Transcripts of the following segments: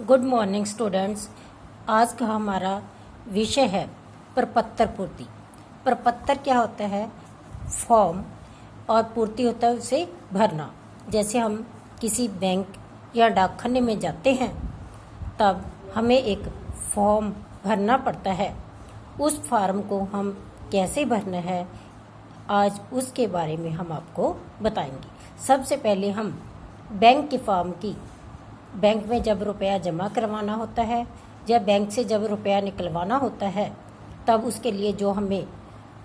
Good morning students. आज का हमारा विषय है प्रपत्र पूर्ति। प्रपत्र क्या होता है? फॉर्म, और पूर्ति होता है उसे भरना। जैसे हम किसी बैंक या डाकखाने में जाते हैं तब हमें एक फॉर्म भरना पड़ता है। उस फॉर्म को हम कैसे भरना है, आज उसके बारे में हम आपको बताएंगे। सबसे पहले हम बैंक के फॉर्म की, बैंक में जब रुपया जमा करवाना होता है या बैंक से जब रुपया निकलवाना होता है तब उसके लिए जो हमें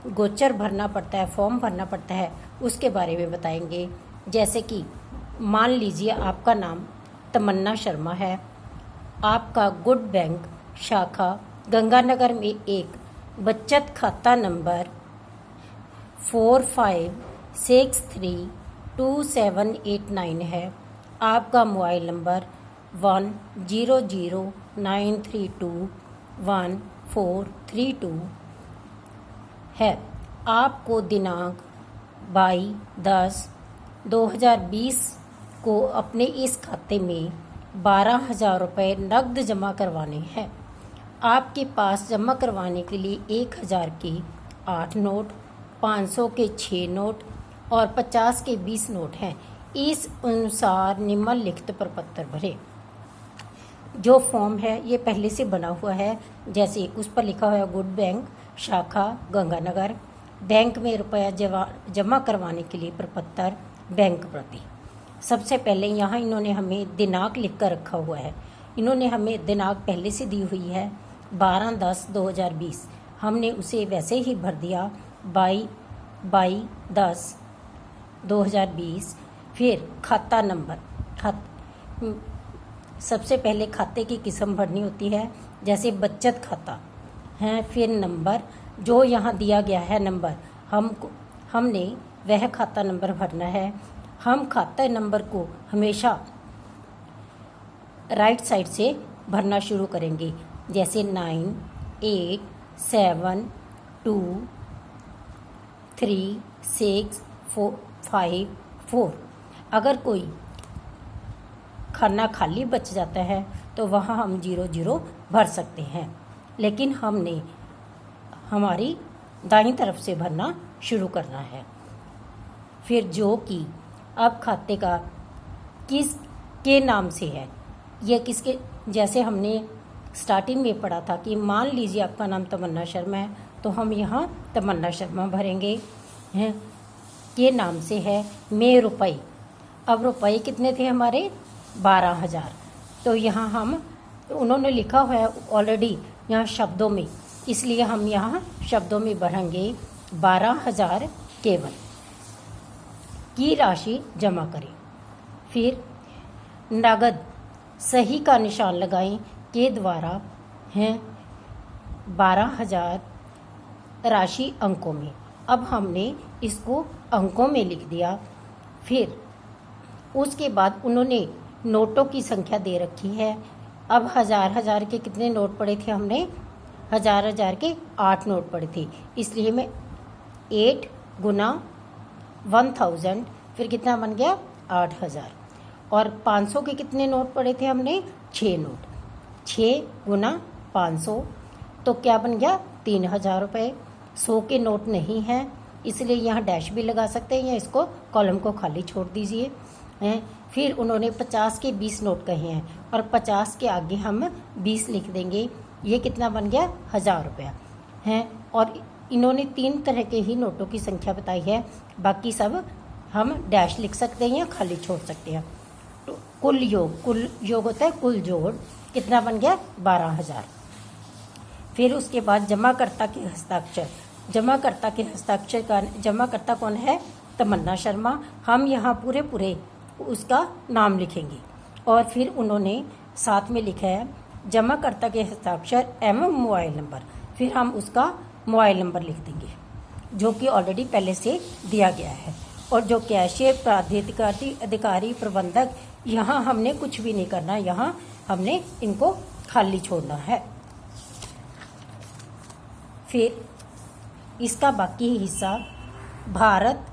गोचर भरना पड़ता है, फॉर्म भरना पड़ता है, उसके बारे में बताएंगे। जैसे कि मान लीजिए आपका नाम तमन्ना शर्मा है, आपका गुड बैंक शाखा गंगानगर में एक बचत खाता नंबर 45632789 है। आपका मोबाइल नंबर 1009321432 है। आपको दिनांक 22/10/2020 को अपने इस खाते में 12,000 रुपये नकद जमा करवाने हैं। आपके पास जमा करवाने के लिए 1,000 के 8 नोट, 500 के 6 नोट और 50 के 20 नोट हैं। इस अनुसार निम्नलिखित प्रपत्र भरें। जो फॉर्म है ये पहले से बना हुआ है, जैसे उस पर लिखा हुआ है गुड बैंक शाखा गंगानगर, बैंक में रुपया जमा करवाने के लिए प्रपत्र बैंक प्रति। सबसे पहले यहाँ इन्होंने हमें दिनांक लिख कर रखा हुआ है। इन्होंने हमें दिनांक पहले से दी हुई है 12/10/2020। हमने उसे वैसे ही भर दिया 22/10/2020। फिर खाता नंबर, सबसे पहले खाते की किस्म भरनी होती है, जैसे बचत खाता है। फिर नंबर जो यहाँ दिया गया है नंबर, हमने वह खाता नंबर भरना है। हम खाता नंबर को हमेशा राइट साइड से भरना शुरू करेंगे, जैसे 98723645 अगर कोई खाना खाली बच जाता है तो वहाँ हम 00 भर सकते हैं, लेकिन हमने हमारी दाईं तरफ से भरना शुरू करना है। फिर जो कि अब खाते का किस के नाम से है, यह किसके, जैसे हमने स्टार्टिंग में पढ़ा था कि मान लीजिए आपका नाम तमन्ना शर्मा है तो हम यहाँ तमन्ना शर्मा भरेंगे हैं। के नाम से है में रुपये। अब रुपये कितने थे हमारे? 12,000। तो यहाँ हम, उन्होंने लिखा हुआ है ऑलरेडी यहाँ शब्दों में, इसलिए हम यहाँ शब्दों में भरेंगे 12,000 केवल की राशि जमा करें। फिर नगद सही का निशान लगाएं के द्वारा हैं 12,000 राशि अंकों में। अब हमने इसको अंकों में लिख दिया। फिर उसके बाद उन्होंने नोटों की संख्या दे रखी है। अब 1000 के कितने नोट पड़े थे? हमने 1000 के 8 नोट पड़े थे, इसलिए मैं 8 गुना 1000, फिर कितना बन गया? 8000। और 500 के कितने नोट पड़े थे? हमने 6 नोट, 6 गुना 500 तो क्या बन गया? 3000 रुपये। 100 के नोट नहीं हैं, इसलिए यहाँ डैश भी लगा सकते हैं या इसको कॉलम को खाली छोड़ दीजिए हैं। फिर उन्होंने 50 के 20 नोट कहे हैं और 50 के आगे हम 20 लिख देंगे। ये कितना बन गया? 1000 रुपया हैं। और इन्होंने 3 तरह के ही नोटों की संख्या बताई है, बाकी सब हम डैश लिख सकते हैं या खाली छोड़ सकते हैं। तो कुल योग होता है कुल जोड़, कितना बन गया? 12,000। फिर उसके बाद जमाकर्ता के हस्ताक्षर। जमाकर्ता कौन है? तमन्ना शर्मा। हम यहाँ पूरे उसका नाम लिखेंगे। और फिर उन्होंने साथ में लिखा है जमाकर्ता के हस्ताक्षर एवं मोबाइल नंबर। फिर हम उसका मोबाइल नंबर लिख देंगे, जो कि ऑलरेडी पहले से दिया गया है। और जो कैशियर, प्राधिकारी, अधिकारी, प्रबंधक, यहाँ हमने कुछ भी नहीं करना, यहाँ हमने इनको खाली छोड़ना है। फिर इसका बाकी हिस्सा भारत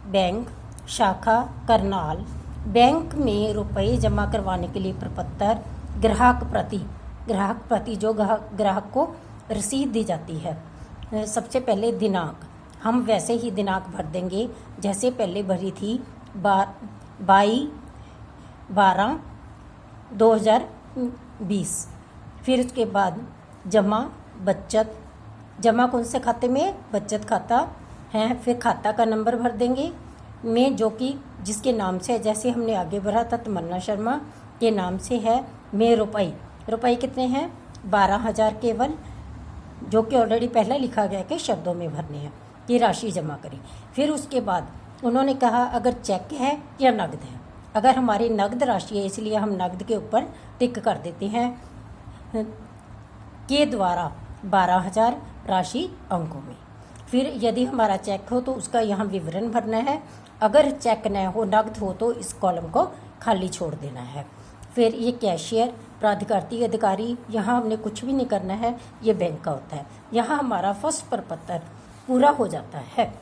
बैंक शाखा करनाल, बैंक में रुपये जमा करवाने के लिए प्रपत्र ग्राहक प्रति जो ग्राहक को रसीद दी जाती है। सबसे पहले दिनांक, हम वैसे ही दिनांक भर देंगे जैसे पहले भरी थी 22/12/2020। फिर उसके बाद जमा कौन से खाते में, बचत खाता है। फिर खाता का नंबर भर देंगे में जो कि जिसके नाम से, जैसे हमने आगे भरा था तमन्ना शर्मा के नाम से है, में रुपए कितने हैं 12,000 केवल, जो कि ऑलरेडी पहले लिखा गया कि शब्दों में भरने हैं, ये राशि जमा करें। फिर उसके बाद उन्होंने कहा अगर चेक है या नकद है। अगर हमारी नकद राशि है इसलिए हम नकद के ऊपर टिक कर देते हैं के द्वारा 12,000 राशि अंकों में। फिर यदि हमारा चेक हो तो उसका यहाँ विवरण भरना है। अगर चेक न हो, नकद हो, तो इस कॉलम को खाली छोड़ देना है। फिर ये कैशियर, प्राधिकारती अधिकारी, यहाँ हमने कुछ भी नहीं करना है, ये बैंक का होता है। यहाँ हमारा फर्स्ट प्रपत्र पूरा हो जाता है।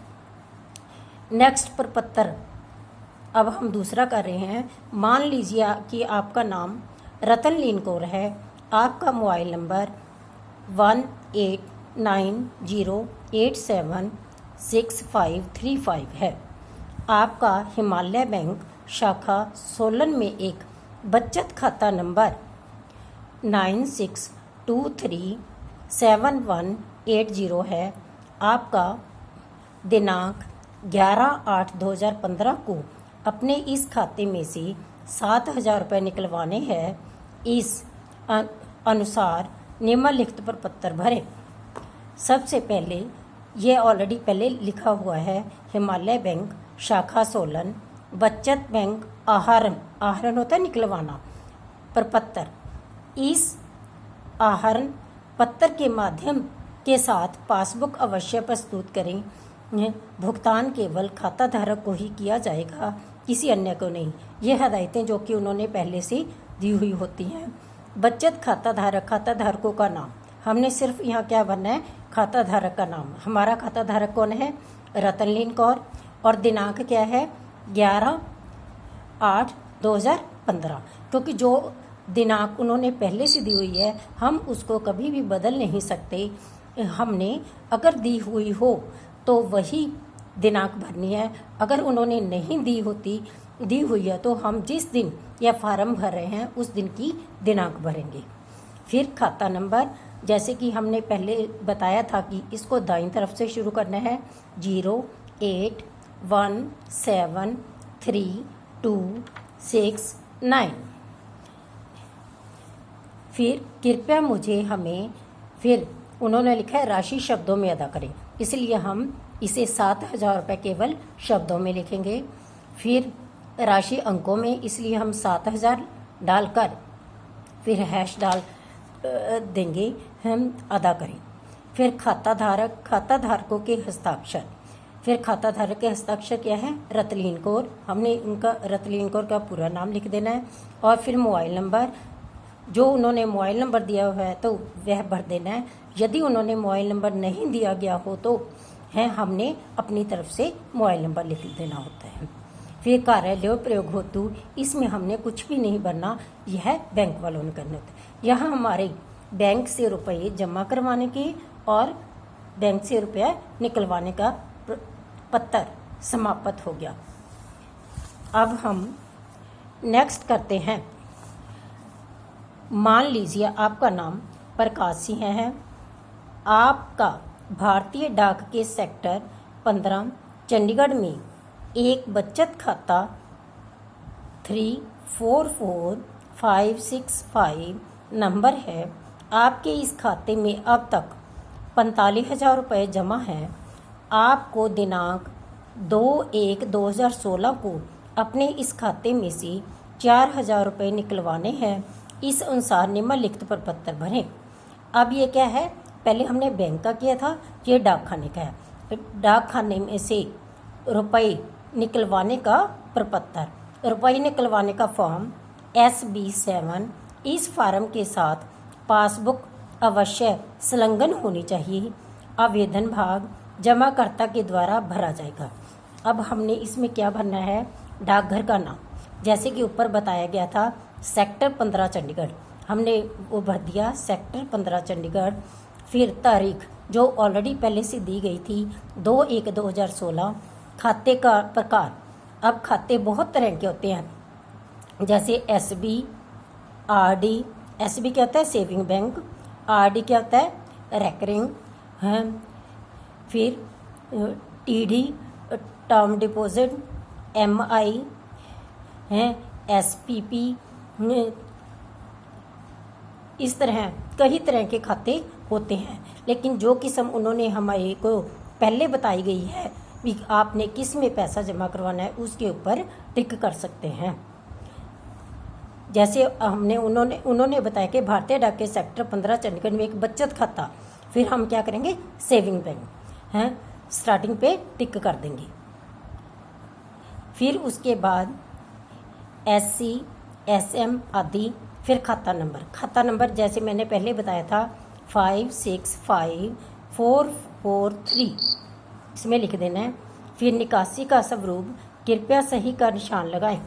नेक्स्ट प्रपत्र अब हम दूसरा कर रहे हैं। मान लीजिए कि आपका नाम रतन लीन कौर है, आपका मोबाइल नंबर 1890876535 है। आपका हिमालय बैंक शाखा सोलन में एक बचत खाता नंबर 96237180 है। आपका दिनांक 11/8/2015 को अपने इस खाते में से 7,000 रुपये निकलवाने हैं। इस अनुसार निम्नलिखित प्रपत्र भरें। सबसे पहले ये ऑलरेडी पहले लिखा हुआ है, हिमालय बैंक शाखा सोलन, बचत बैंक आहरण होता है निकलवाना, प्रपत्र। इस आहरण पत्र के माध्यम के साथ पासबुक अवश्य प्रस्तुत करें। भुगतान केवल खाता धारक को ही किया जाएगा, किसी अन्य को नहीं। ये हदायतें जो कि उन्होंने पहले से दी हुई होती हैं। बचत खाता धारकों का नाम, हमने सिर्फ यहाँ क्या भरना है, खाता धारक का नाम। हमारा खाता धारक कौन है, रतन लीन कौर, और दिनांक क्या है 11/8/2015, क्योंकि जो दिनांक उन्होंने पहले से दी हुई है हम उसको कभी भी बदल नहीं सकते। हमने अगर दी हुई हो तो वही दिनांक भरनी है। अगर उन्होंने नहीं दी हुई है तो हम जिस दिन यह फार्म भर रहे हैं उस दिन की दिनांक भरेंगे। फिर खाता नंबर, जैसे कि हमने पहले बताया था कि इसको दाईं तरफ से शुरू करना है, 081732669। फिर कृपया मुझे हमें, फिर उन्होंने लिखा है राशि शब्दों में अदा करें, इसलिए हम इसे 7,000 रुपये केवल शब्दों में लिखेंगे। फिर राशि अंकों में, इसलिए हम 7,000 डालकर फिर हैश डाल देंगे, हम अदा करें। फिर खाता धारकों के हस्ताक्षर, फिर खाता धारक के हस्ताक्षर क्या है, रतलीन कौर, हमने उनका रतलीन कौर का पूरा नाम लिख देना है। और फिर मोबाइल नंबर, जो उन्होंने मोबाइल नंबर दिया हुआ है तो वह भर देना है। यदि उन्होंने मोबाइल नंबर नहीं दिया गया हो तो है हमने अपनी तरफ से मोबाइल नंबर लिख देना होता है। फिर कार्यालय प्रयोग हेतु, इसमें हमने कुछ भी नहीं भरना, यह बैंक वालों ने करना होता है। यहाँ हमारे बैंक से रुपये जमा करवाने के और बैंक से रुपया निकलवाने का पत्र समाप्त हो गया। अब हम नेक्स्ट करते हैं। मान लीजिए आपका नाम प्रकाश सिंह है, आपका भारतीय डाक के सेक्टर 15 चंडीगढ़ में एक बचत खाता 344565 नंबर है। आपके इस खाते में अब तक 45,000 रुपये जमा हैं। आपको दिनांक 2/1/2016 को अपने इस खाते में से 4,000 रुपये निकलवाने हैं। इस अनुसार निम्नलिखित प्रपत्र भरें। अब ये क्या है, पहले हमने बैंक का किया था, ये डाकखाने का है। डाकखाने में से रुपये निकलवाने का प्रपत्र, रुपये निकलवाने का फॉर्म SB7। इस फार्म के साथ पासबुक अवश्य संलग्न होनी चाहिए। आवेदन भाग जमाकर्ता के द्वारा भरा जाएगा। अब हमने इसमें क्या भरना है, डाकघर का नाम, जैसे कि ऊपर बताया गया था, सेक्टर 15 चंडीगढ़। हमने वो भर दिया सेक्टर 15 चंडीगढ़। फिर तारीख जो ऑलरेडी पहले से दी गई थी 2/1/2016। खाते का प्रकार, अब खाते बहुत तरह के होते हैं, जैसे SB, RD। SB क्या होता है? Saving bank. RD क्या होता है? रेकरिंग है। फिर TD टर्म डिपॉजिट, MI है, SPP। इस तरह कई तरह के खाते होते हैं, लेकिन जो किस्म उन्होंने हमारे को पहले बताई गई है भी आपने किस में पैसा जमा करवाना है, उसके ऊपर टिक कर सकते हैं। जैसे हमने उन्होंने बताया कि भारतीय डाक के सेक्टर 15 चंडीगढ़ में एक बचत खाता, फिर हम क्या करेंगे? सेविंग बैंक हैं, स्टार्टिंग पे टिक कर देंगे। फिर उसके बाद SC, SM आदि। फिर खाता नंबर जैसे मैंने पहले बताया था 565443 इसमें लिख देना है। फिर निकासी का स्वरूप, कृपया सही का निशान लगाएं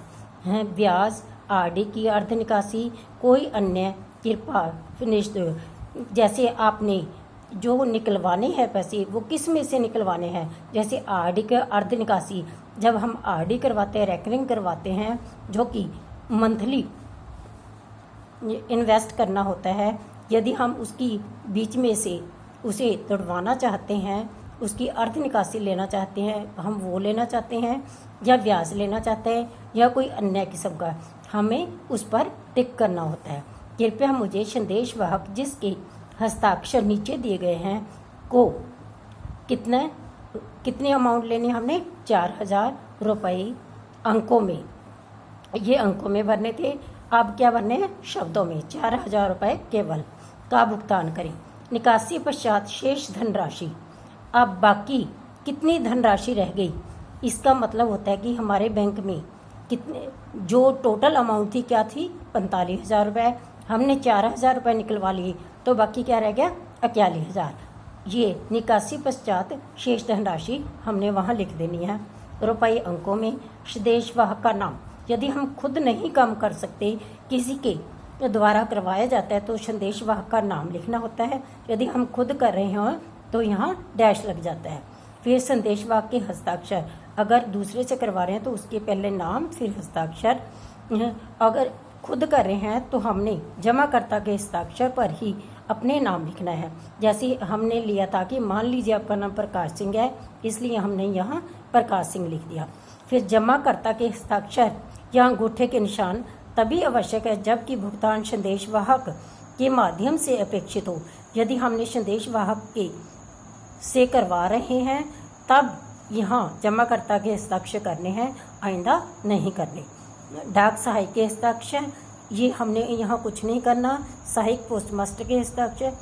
हैं। ब्याज, RD की अर्ध निकासी, कोई अन्य कृपा जैसे आपने जो निकलवाने हैं पैसे वो किस में से निकलवाने हैं, जैसे RD का अर्ध निकासी जब हम RD करवाते हैं, रेकरिंग करवाते हैं, जो कि मंथली इन्वेस्ट करना होता है। यदि हम उसकी बीच में से उसे तोड़वाना चाहते हैं, उसकी अर्ध निकासी लेना चाहते हैं, हम वो लेना चाहते हैं या ब्याज लेना चाहते हैं या कोई अन्य किस्म का, हमें उस पर टिक करना होता है। कृपया मुझे संदेश वाहक जिसके हस्ताक्षर नीचे दिए गए हैं को कितने अमाउंट लेने हमने? 4000 रुपये अंकों में, ये अंकों में भरने थे। अब क्या भरने हैं? शब्दों में। 4000 रुपये केवल का भुगतान करें। निकासी पश्चात शेष धनराशि, अब बाकी कितनी धनराशि रह गई, इसका मतलब होता है कि हमारे बैंक में कितने, जो टोटल अमाउंट थी क्या थी? 45,000 रुपये। हमने 4000 रुपये निकलवा लिए तो बाकी क्या रह गया? 41,000। ये निकासी पश्चात शेष धनराशि हमने वहाँ लिख देनी है। रुपये अंकों में। संदेश वाहक का नाम, यदि हम खुद नहीं काम कर सकते, किसी के द्वारा करवाया जाता है तो संदेश वाहक का नाम लिखना होता है। यदि हम खुद कर रहे हों तो यहाँ डैश लग जाता है। फिर संदेश वाहक के हस्ताक्षर, अगर दूसरे से करवा रहे हैं तो उसके पहले नाम फिर हस्ताक्षर। अगर खुद कर रहे हैं तो हमने जमाकर्ता के हस्ताक्षर पर ही अपने नाम लिखना है। जैसे हमने लिया था कि मान लीजिए आपका नाम प्रकाश सिंह है, इसलिए हमने यहाँ प्रकाश सिंह लिख दिया। फिर जमाकर्ता के हस्ताक्षर या अंगूठे के निशान तभी आवश्यक है जबकि भुगतान संदेश वाहक के माध्यम से अपेक्षित हो। यदि हमने संदेश वाहक के से करवा रहे हैं तब यहाँ जमाकर्ता के हस्ताक्षर करने हैं, आइंदा नहीं करने। डाक सहायक के हस्ताक्षर, ये हमने यहाँ कुछ नहीं करना। सहायक पोस्टमास्टर के हस्ताक्षर,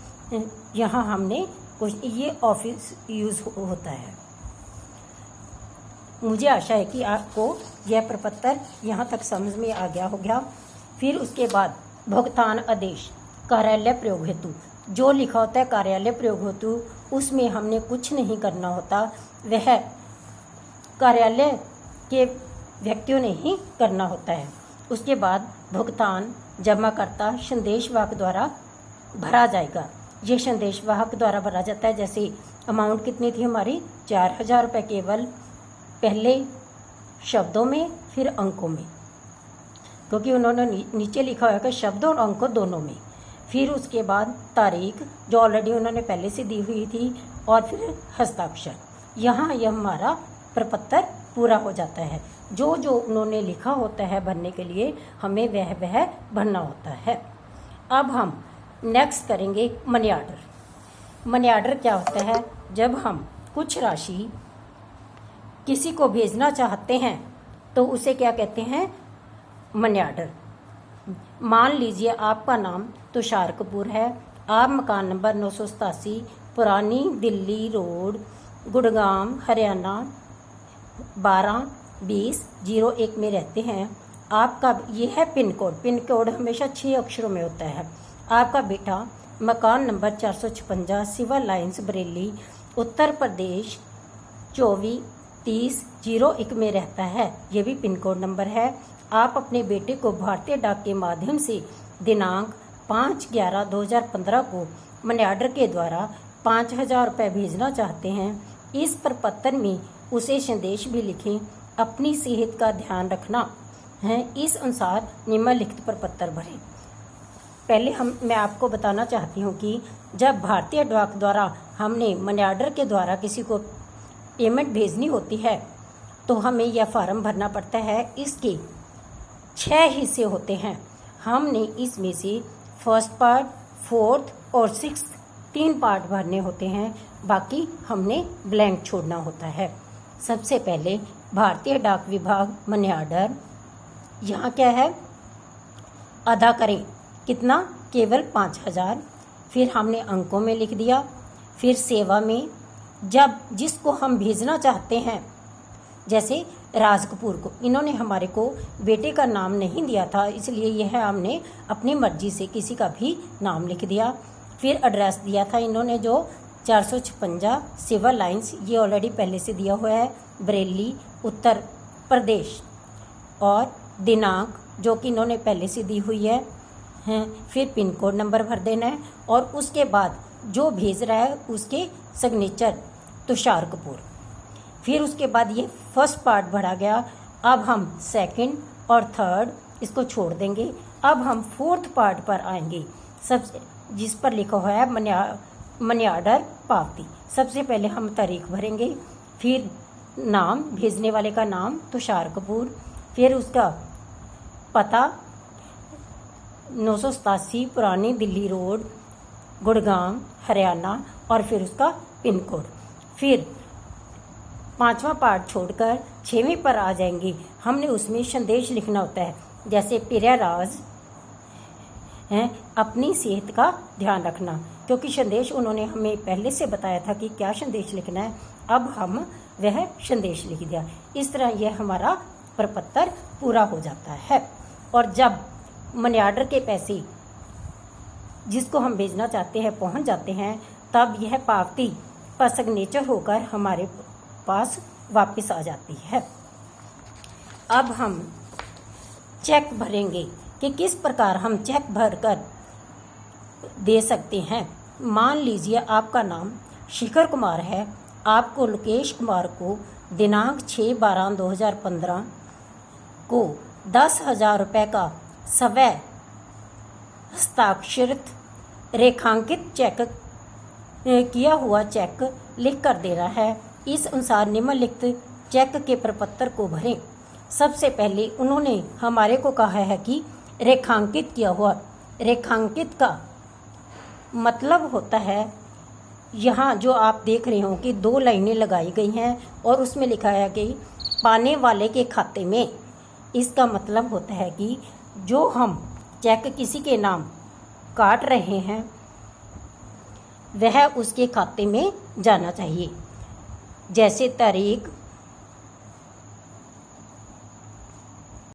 यहाँ हमने कुछ, ये ऑफिस यूज़ होता है। मुझे आशा है कि आपको यह प्रपत्र यहाँ तक समझ में आ गया होगा। फिर उसके बाद भुगतान आदेश, कार्यालय प्रयोग हेतु, जो लिखा होता है कार्यालय प्रयोग हेतु उसमें हमने कुछ नहीं करना होता, वह कार्यालय के व्यक्तियों ने ही करना होता है। उसके बाद भुगतान जमाकर्ता संदेश वाहक द्वारा भरा जाएगा। ये संदेश वाहक द्वारा भरा जाता है। जैसे अमाउंट कितनी थी हमारी? 4000 रुपये केवल, पहले शब्दों में फिर अंकों में, क्योंकि उन्होंने नीचे लिखा हुआ है कि शब्दों और अंकों दोनों में। फिर उसके बाद तारीख जो ऑलरेडी उन्होंने पहले से दी हुई थी, और फिर हस्ताक्षर। यहाँ यह हमारा प्रपत्र पूरा हो जाता है। जो जो उन्होंने लिखा होता है भरने के लिए, हमें वह भरना होता है। अब हम नेक्स्ट करेंगे मनी ऑर्डर। मनी ऑर्डर क्या होता है? जब हम कुछ राशि किसी को भेजना चाहते हैं तो उसे क्या कहते हैं? Money order. मान लीजिए आपका नाम तुषार कपूर है, आप मकान नंबर 987 पुरानी दिल्ली रोड, गुड़गांव, हरियाणा 122001 में रहते हैं। आपका ये है पिन कोड हमेशा 6 अक्षरों में होता है। आपका बेटा मकान number 456 civil lines Bareilly, Uttar Pradesh 243001 में रहता है। ये भी पिन कोड नंबर है। आप अपने बेटे को भारतीय डाक के माध्यम से दिनांक 5/11/2015 को मनी ऑर्डर के द्वारा 5,000 रुपये भेजना चाहते हैं, इस प्रपत्र में उसे संदेश भी लिखें। अपनी सेहत का ध्यान रखना है, इस अनुसार निम्नलिखित प्रपत्र भरें। पहले मैं आपको बताना चाहती हूँ कि जब भारतीय डाक द्वारा हमने मनी ऑर्डर के द्वारा किसी को पेमेंट भेजनी होती है तो हमें यह फॉर्म भरना पड़ता है। इसके 6 हिस्से होते हैं। हमने इसमें से फर्स्ट पार्ट, फोर्थ और सिक्स्थ 3 पार्ट भरने होते हैं, बाकी हमने ब्लैंक छोड़ना होता है। सबसे पहले भारतीय डाक विभाग मनी ऑर्डर, यहाँ क्या है, अदा करें कितना, केवल 5,000। फिर हमने अंकों में लिख दिया। फिर सेवा में जब जिसको हम भेजना चाहते हैं, जैसे राज कपूर को, इन्होंने हमारे को बेटे का नाम नहीं दिया था, इसलिए यह हमने अपनी मर्जी से किसी का भी नाम लिख दिया। फिर एड्रेस दिया था इन्होंने जो 456 सिविल लाइंस, ये ऑलरेडी पहले से दिया हुआ है, बरेली उत्तर प्रदेश, और दिनांक जो कि इन्होंने पहले से दी हुई है। फिर पिन कोड नंबर भर देना है और उसके बाद जो भेज रहा है उसके सिग्नेचर तुषार कपूर। फिर उसके बाद ये फर्स्ट पार्ट भरा गया। अब हम सेकंड और थर्ड इसको छोड़ देंगे। अब हम फोर्थ पार्ट पर आएंगे, सबसे जिस पर लिखा हुआ है मनी ऑर्डर पावती। सबसे पहले हम तारीख भरेंगे, फिर नाम, भेजने वाले का नाम तुषार कपूर, फिर उसका पता 987 पुरानी दिल्ली रोड, गुड़गांव, हरियाणा, और फिर उसका पिन कोड। फिर 5वां पार्ट छोड़कर 6वें पर आ जाएंगे। हमने उसमें संदेश लिखना होता है, जैसे प्रियराज हैं, अपनी सेहत का ध्यान रखना, क्योंकि संदेश उन्होंने हमें पहले से बताया था कि क्या संदेश लिखना है। अब हम वह संदेश लिख दिया। इस तरह यह हमारा प्रपत्र पूरा हो जाता है। और जब मनी ऑर्डर के पैसे जिसको हम भेजना चाहते हैं पहुंच जाते हैं, तब यह पावती पर सिग्नेचर होकर हमारे पास वापस आ जाती है। अब हम चेक भरेंगे कि किस प्रकार हम चेक भरकर दे सकते हैं। मान लीजिए आपका नाम शिखर कुमार है, आपको लोकेश कुमार को दिनांक 6/12/2015 को 10,000 रुपये का स्वयं हस्ताक्षरित रेखांकित चेक किया हुआ चेक लिख कर देना है। इस अनुसार निम्नलिखित चेक के प्रपत्र को भरें। सबसे पहले उन्होंने हमारे को कहा है कि रेखांकित किया हुआ। रेखांकित का मतलब होता है, यहाँ जो आप देख रहे हो कि 2 लाइनें लगाई गई हैं और उसमें लिखा है कि पाने वाले के खाते में। इसका मतलब होता है कि जो हम चेक किसी के नाम काट रहे हैं वह उसके खाते में जाना चाहिए। जैसे तारीख,